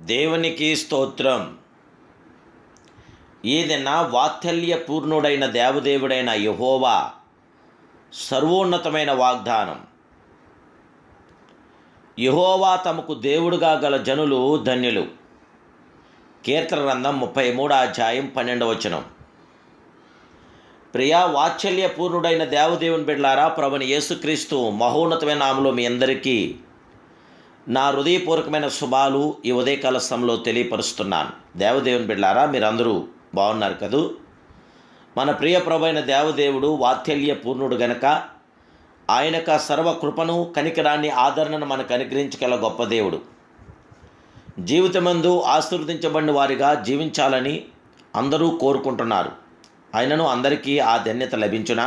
దేవునికి స్తోత్రం. ఏదైన వాత్సల్య పూర్ణుడైన దేవదేవుడైన యెహోవా సర్వోన్నతమైన వాగ్దానం. యెహోవా తమకు దేవుడుగా గల జనులు ధన్యులు. కీర్తన గ్రంథం 33:12. ప్రియా వాత్సల్య పూర్ణుడైన దేవదేవుని బిడ్డలారా, ప్రభువైన యేసుక్రీస్తు మహోన్నతమైన నామములో మీ అందరికీ నా హృదయపూర్వకమైన శుభాలు ఈ ఉదయకాల సమయంలో తెలియపరుస్తున్నాను. దేవదేవుని బిడ్డలారా, మీరందరూ బాగున్నారు కదూ? మన ప్రియ ప్రభువైన దేవదేవుడు వాత్సల్య పూర్ణుడు గనక ఆయనక సర్వకృపను, కనికరాన్ని, ఆదరణను మనకు అనుగ్రహించగల గొప్ప దేవుడు. జీవితమందు ఆశీర్వదించబడిన వారిగా జీవించాలని అందరూ కోరుకుంటున్నారు. ఆయనను అందరికీ ఆ ధన్యత లభించునా?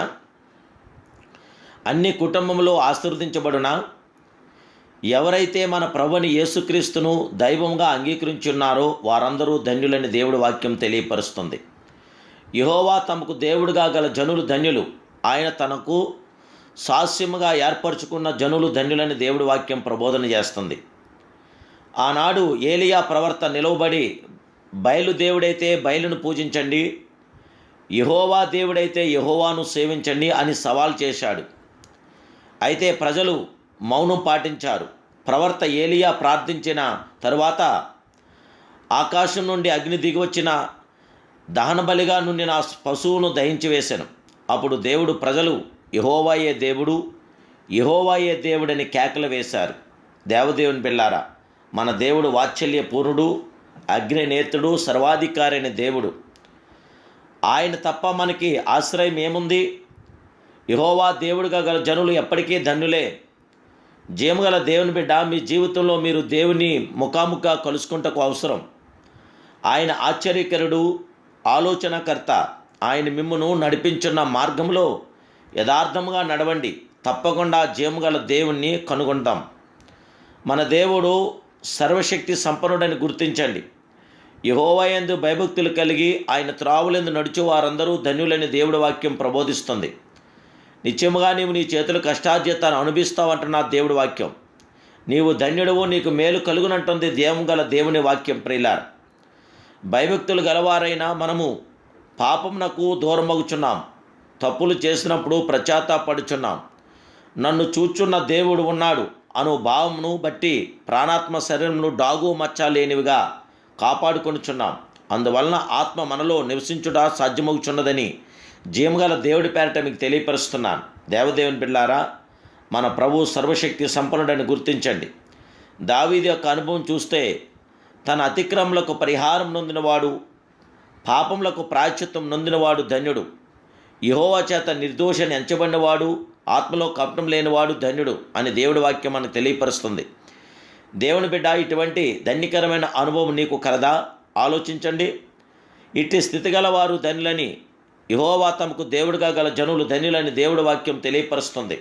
అన్ని కుటుంబంలో ఆశీర్వదించబడునా? ఎవరైతే మన ప్రభువుని యేసుక్రీస్తును దైవంగా అంగీకరించున్నారో వారందరూ ధన్యులని దేవుడి వాక్యం తెలియపరుస్తుంది. యెహోవా తమకు దేవుడుగా గల జనులు ధన్యులు. ఆయన తనకు సాస్యముగా ఏర్పరచుకున్న జనులు ధన్యులని దేవుడి వాక్యం ప్రబోధన చేస్తుంది. ఆనాడు ఏలియా ప్రవర్త నిలవబడి బయలుదేవుడైతే బయలును పూజించండి, యెహోవా దేవుడైతే యెహోవాను సేవించండి అని సవాల్ చేశాడు. అయితే ప్రజలు మౌనం పాటించారు. ప్రవర్త ఏలియా ప్రార్థించిన తరువాత ఆకాశం నుండి అగ్ని దిగివచ్చిన దహనబలిగా నుండి నా పశువును దహించి వేశాను. అప్పుడు దేవుడు ప్రజలు యెహోవాయే దేవుడు, యెహోవాయే దేవుడని కేకలు వేశారు. దేవదేవుని బిళ్ళారా, మన దేవుడు వాత్సల్య పూర్ణుడు, అగ్నినేత్రుడు, సర్వాధికారి అయిన దేవుడు. ఆయన తప్ప మనకి ఆశ్రయం ఏముంది? యెహోవా దేవుడిగా గల జనులు ఎప్పటికీ ధన్యులే. జీవగల దేవుని బిడ్డ, మీ జీవితంలో మీరు దేవుని ముఖాముఖిగా కలుసుకుంటకు అవసరం. ఆయన ఆశ్చర్యకరుడు, ఆలోచనకర్త. ఆయన మిమ్మును నడిపించున్న మార్గంలో యథార్థముగా నడవండి. తప్పకుండా జీవగల దేవుణ్ణి కనుగొంటాం. మన దేవుడు సర్వశక్తి సంపన్నుడని గుర్తించండి. యెహోవా యందు భయభక్తులు కలిగి ఆయన త్రావులందు నడుచు వారందరూ ధన్యులని దేవుడి వాక్యం ప్రబోధిస్తుంది. నిత్యముగా నీవు నీ చేతుల కష్టార్జితాన్ని అనుభవిస్తావంటున్న దేవుడి వాక్యం. నీవు ధన్యుడవు, నీకు మేలు కలుగునంటుంది దేవం దేవుని వాక్యం. ప్రియులారా, భయభక్తులు గలవారైనా మనము పాపమునకు దూరమగుచున్నాం. తప్పులు చేసినప్పుడు పశ్చాత్తాపడుచున్నాం. నన్ను చూచున్న దేవుడు ఉన్నాడు అను భావమును బట్టి ప్రాణాత్మ శరీరమును డాగు మచ్చ లేనివిగా కాపాడుకొనుచున్నాం. అందువలన ఆత్మ మనలో నివసించుట సాధ్యమవుచున్నదని జీవగల దేవుడి పేరట మీకు తెలియపరుస్తున్నాను. దేవదేవుని బిడ్డలారా, మన ప్రభు సర్వశక్తి సంపన్నుడని గుర్తించండి. దావీదు యొక్క అనుభవం చూస్తే తన అతిక్రమలకు పరిహారం నొందినవాడు, పాపములకు ప్రాయశ్చిత్తం నొందినవాడు ధన్యుడు. యెహోవా చేత నిర్దోషని ఎంచబడినవాడు, ఆత్మలో కపటం లేనివాడు ధన్యుడు అని దేవుడి వాక్యం మనకు తెలియపరుస్తుంది. దేవుని బిడ్డ, ఇటువంటి ధన్యకరమైన అనుభవం నీకు కలదా? ఆలోచించండి. ఇట్టి స్థితి గలవారు ధన్యులని, యెహోవా తమకు దేవుడుగా గల జనులు ధన్యులని దేవుడి వాక్యం తెలియపరుస్తుంది.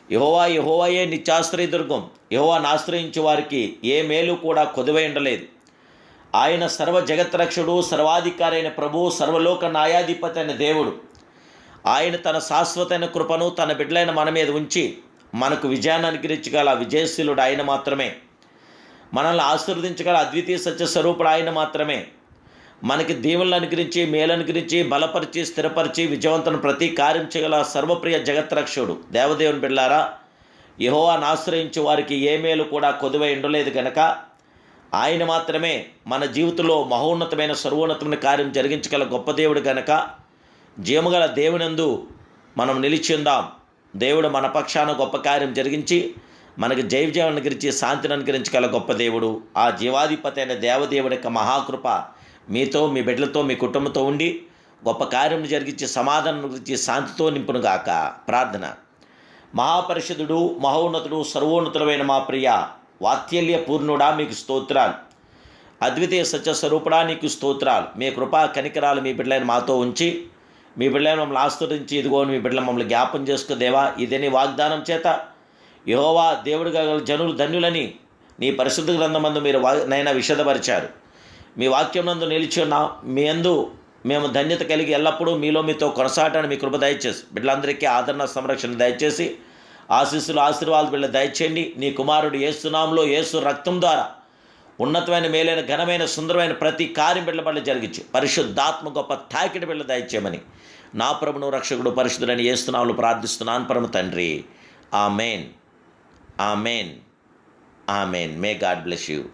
యెహోవాయే నిత్యాశ్రయ దుర్గం. యెహోవాను ఆశ్రయించే వారికి ఏ మేలు కూడా కొదువై ఉండలేదు. ఆయన సర్వ జగత్రక్షుడు, సర్వాధికారి అయిన ప్రభు, సర్వలోక న్యాయాధిపతి అయిన దేవుడు. ఆయన తన శాశ్వతమైన కృపను తన బిడ్డలైన మన మీద ఉంచి మనకు విజయాన్ని అనుగ్రహించగల విజయశీలుడు ఆయన మాత్రమే. మనల్ని ఆశీర్వదించగల అద్వితీయ సత్య స్వరూపుడు ఆయన మాత్రమే. మనకి దీవులను అనుగ్రహించి, మేలు అనుగ్రహించి, బలపరిచి, స్థిరపరిచి, విజయవంతను ప్రతి కార్యం చేయగల సర్వప్రియ జగత్రక్షుడు. దేవదేవుని బిడ్డలారా, యెహోవాను ఆశ్రయించే వారికి ఏ మేలు కూడా కొదువై ఉండలేదు కనుక ఆయన మాత్రమే మన జీవితంలో మహోన్నతమైన సర్వోన్నతమైన కార్యం జరిగించగల గొప్ప దేవుడు కనుక జీవగల దేవునందు మనం నిలిచి ఉందాం. దేవుడు మన పక్షాన గొప్ప కార్యం జరిగించి మనకు జయవిజయం అనుగ్రహించి శాంతిని అనుగ్రహించగల గొప్ప దేవుడు. ఆ జీవాధిపతి అయిన దేవదేవుడి యొక్క మహాకృప మీతో, మీ బిడ్డలతో, మీ కుటుంబంతో ఉండి గొప్ప కార్యం జరిగించి సమాధానం గురించి శాంతితో నింపునుగాక. ప్రార్థన. మహాపరిషుద్ధుడు, మహోన్నతుడు, సర్వోన్నతుడైన మా ప్రియ వాత్సల్య పూర్ణుడా, మీకు స్తోత్రాలు. అద్వితీయ సత్య స్వరూపుడా, నీకు స్తోత్రాలు. మీ కృపా కనికరాలు మీ బిడ్డలైన మాతో ఉంచి, మీ బిడ్డలను మమ్మల్ని ఆశ్రయించి, ఇదిగో మీ బిడ్డలను మమ్మల్ని జ్ఞాపం చేసుకో దేవా. ఇదే నీ వాగ్దానం చేత యెహోవా దేవుడిగా గల జనులు ధన్యులని నీ పరిశుద్ధ గ్రంథమందు మీరు నైనా విషదపరిచారు. మీ వాక్యం నందు నిలిచి ఉన్న మీ యందు మేము ధన్యత కలిగి ఎల్లప్పుడూ మీతో కొనసాగటాన్ని మీ కృప దయచేసి బిడ్డలందరికీ ఆదరణ, సంరక్షణ దయచేసి ఆశీస్సులు, ఆశీర్వాదాలు బిడ్డ దయచేయండి. నీ కుమారుడు యేసు నామములో, యేసు రక్తం ద్వారా ఉన్నతమైన మేలైన ఘనమైన సుందరమైన ప్రతి కార్యం బిడ్డల పట్ల జరిగించు. పరిశుద్ధాత్మ గొప్ప తాకిడి బిడ్డలు దయచేయమని నా ప్రభును రక్షకుడు పరిశుద్ధుడని యేసునామములో ప్రార్థిస్తున్నాను పరమ తండ్రి. Amen, amen, amen. May God bless you.